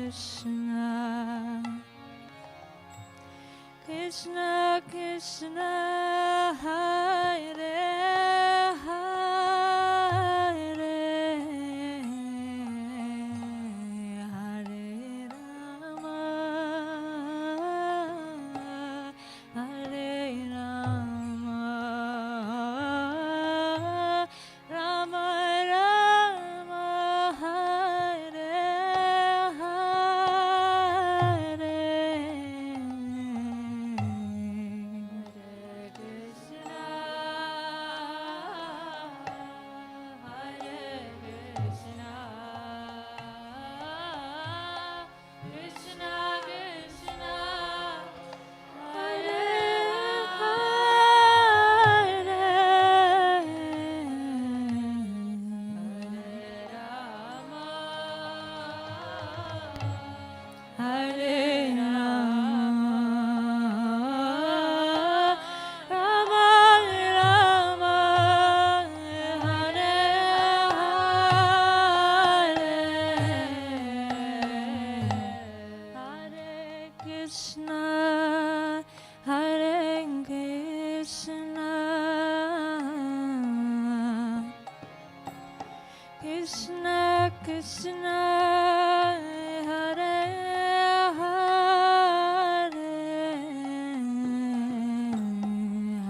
Krishna Krishna Hare Hare Hare Rama Hare Rama Rama Rama Hare Hare Krishna Krishna Hare Hare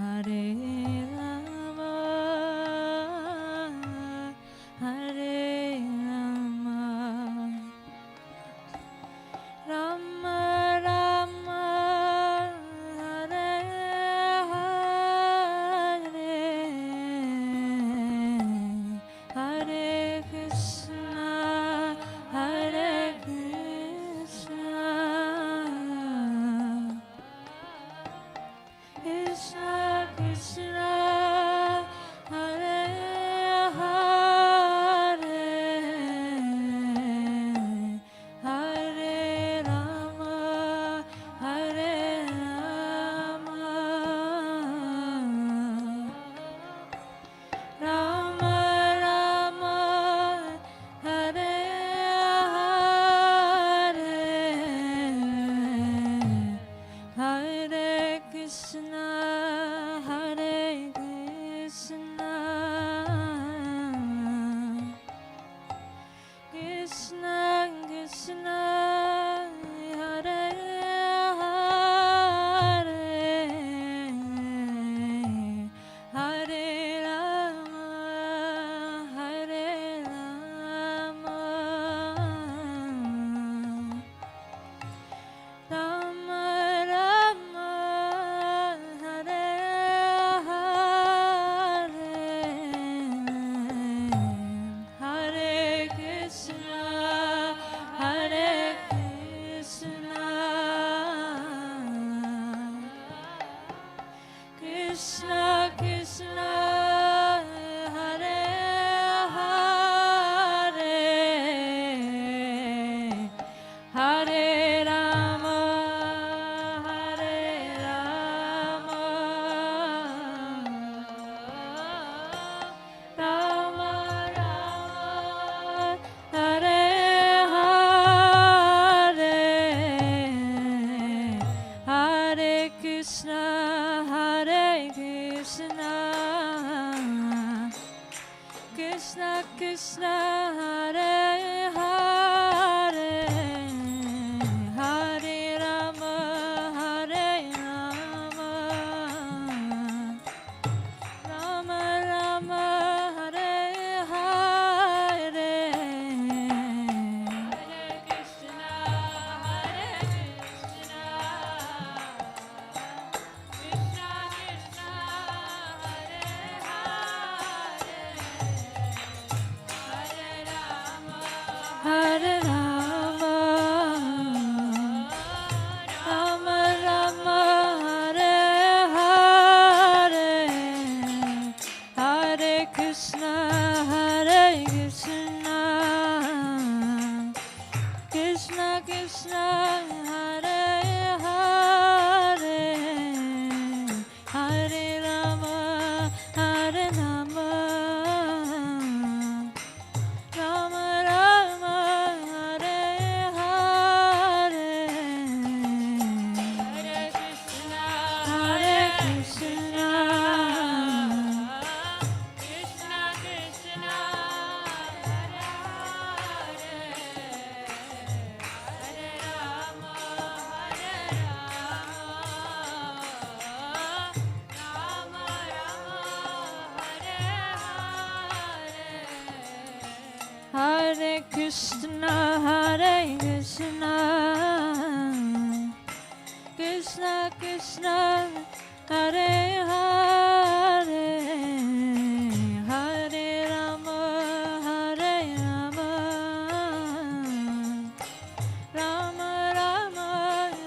Hare Rama Hare Rama Rama Rama Hare Hare Hare Krishna Hare Krishna Krishna Krishna Hare Hare Hare Rama Hare Rama Rama Rama Hare Hare Hare Krishna Hare Krishna Krishna Krishna Hare Hare Hare Rama Hare Rama Rama Rama Hare Hare Hare Krishna Hare Krishna Krishna Krishna Hare Hare Hare Rama Hare Rama Rama Rama Hare Hare Hare Krishna Hare Krishna Krishna Krishna Hare Hare Hare Rama Hare Rama Rama Rama Hare Hare Hare Krishna Hare Krishna Krishna Krishna Hare Hare Hare Rama Rama Rama Hare Hare Hare Krishna Hare Krishna Krishna Krishna Hare Hare Hare Rama Hare Rama Rama Rama Hare Hare Krishna, Krishna Krishna, Hare Hare, Hare Rama, Hare Rama, Rama Rama,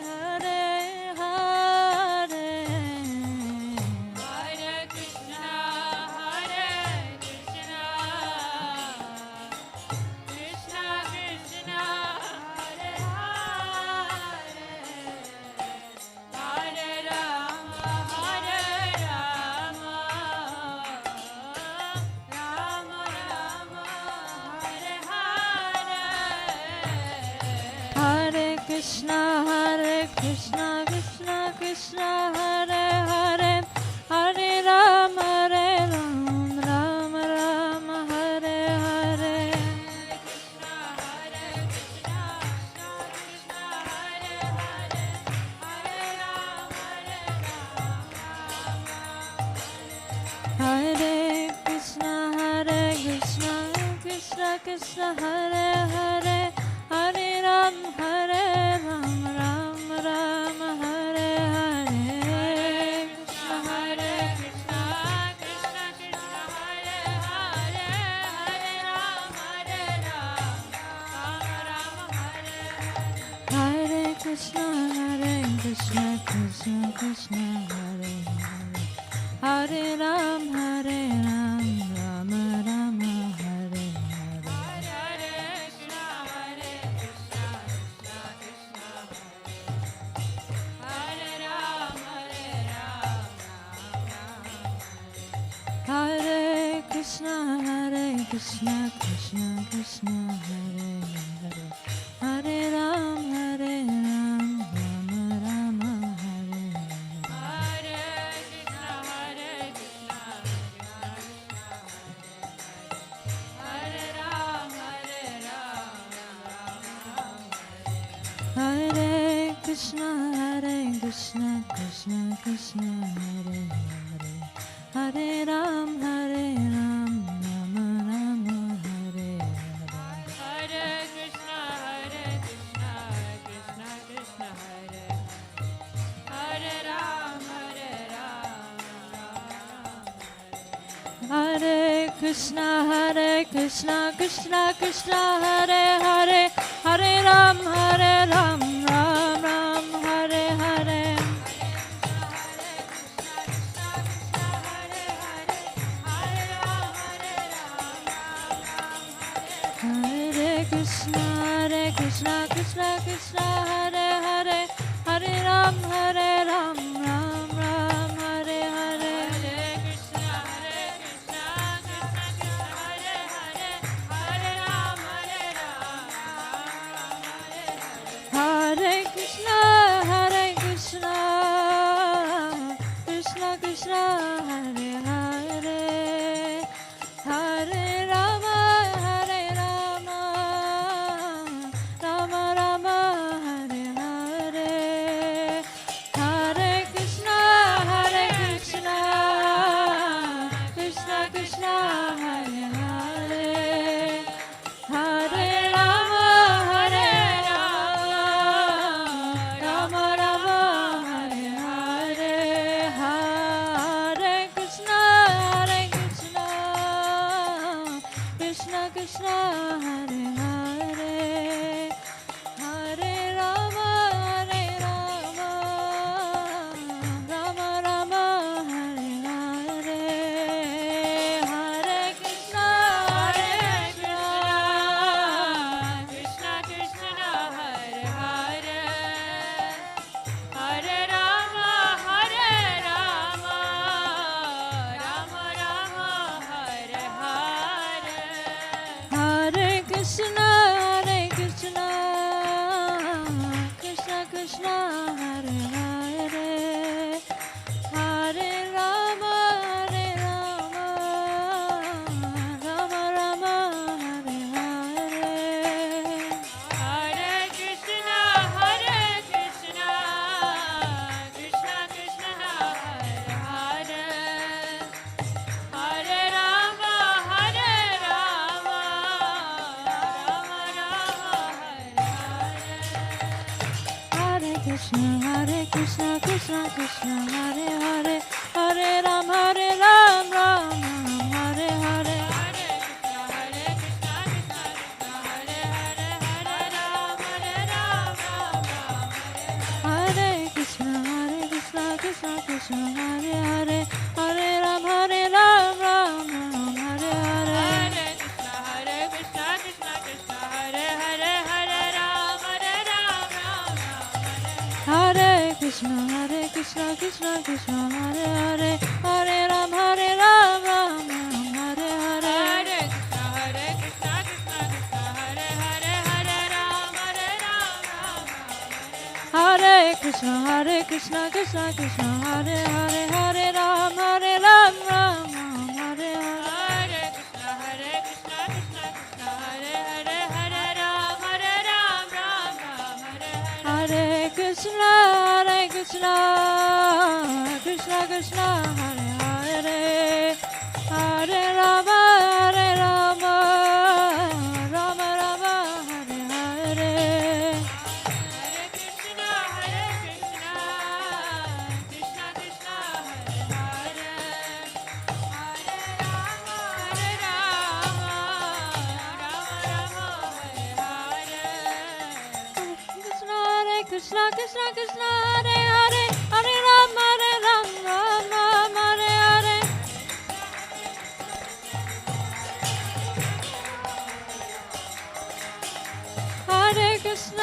Hare Hare, Hare Krishna, Hare Krishna, Krishna Krishna, Hare Hare, Hare Rama, Hare Rama, Rama Rama, Hare Hare, Hare Krishna, Krishna Krishna, Hare Hare, Hare Rama, Rama Rama, Hare Hare, Krishna, Krishna, Krishna, Hare Hare, Hare Rama, Hare Krishna, Krishna Krishna, Hare Hare, Hare Ram, Ram Rama, Hare Hare, Krishna, Krishna, Krishna Krishna, Hare Hare, Hare Ram, Rama Rama, Hare Hare, Hare Krishna, Krishna Krishna, Hare Hare, Hare Ram, Rama Rama, Hare Hare, Hare Krishna, Krishna Krishna, Hare Ram, Hare Krishna, Krishna Krishna, Hare Hare, Hare Ram, Rama Rama, Hare Hare, Hare Krishna, Hare Ram, Hare Krishna, Krishna Krishna, Hare Hare, Hare Ram, Rama Rama, Hare Hare, Hare Krishna, Krishna Krishna, Hare Hare Ram, Hare Krishna, Krishna Krishna, Hare Hare, Hare Ram, Ram Ram, Hare Hare, Hare Krishna, Krishna Krishna, Hare Hare, Hare Ram, Ram Ram, Hare Hare, Hare Krishna, Krishna Krishna, Hare Hare, Hare Ram, Hare Krishna, Krishna Krishna, Hare Hare, Hare Rama, Rama Rama, Hare Hare, Hare Krishna, Krishna Krishna, Hare Hare, Hare Rama, Rama Rama, Hare Hare, Hare Krishna, Krishna Krishna, Hare Hare, Hare Rama, Rama Rama, Hare Hare, Hare Krishna, Krishna Krishna, Hare Hare, Hare Rama, Rama Rama, Hare Hare, Hare Krishna, Krishna Krishna, Hare Hare, Hare Rama, Rama Rama, Hare Hare, Hare Krishna, Krishna Krishna, Hare Hare, Hare Rama, Rama Rama, Hare Hare, Krishna Hare Krishna Krishna Krishna Hare Hare Hare Ram Ram Ram Hare Hare Hare Krishna Krishna Krishna Hare Hare Hare Ram Ram Hare Hare Hare Krishna Krishna Krishna Hare Hare Hare Ram Ram Hare Hare Hare Krishna Krishna Krishna Hare Hare Hare Ram Ram Hare Hare Hare Krishna Krishna Krishna Hare Hare Hare Rama Rama Rama Hare Hare Krishna Krishna Krishna Hare Hare Hare Ram Ram Hare Hare Hare Krishna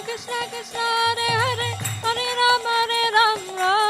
Krishna Krishna Hare Hare Hare Ram Ram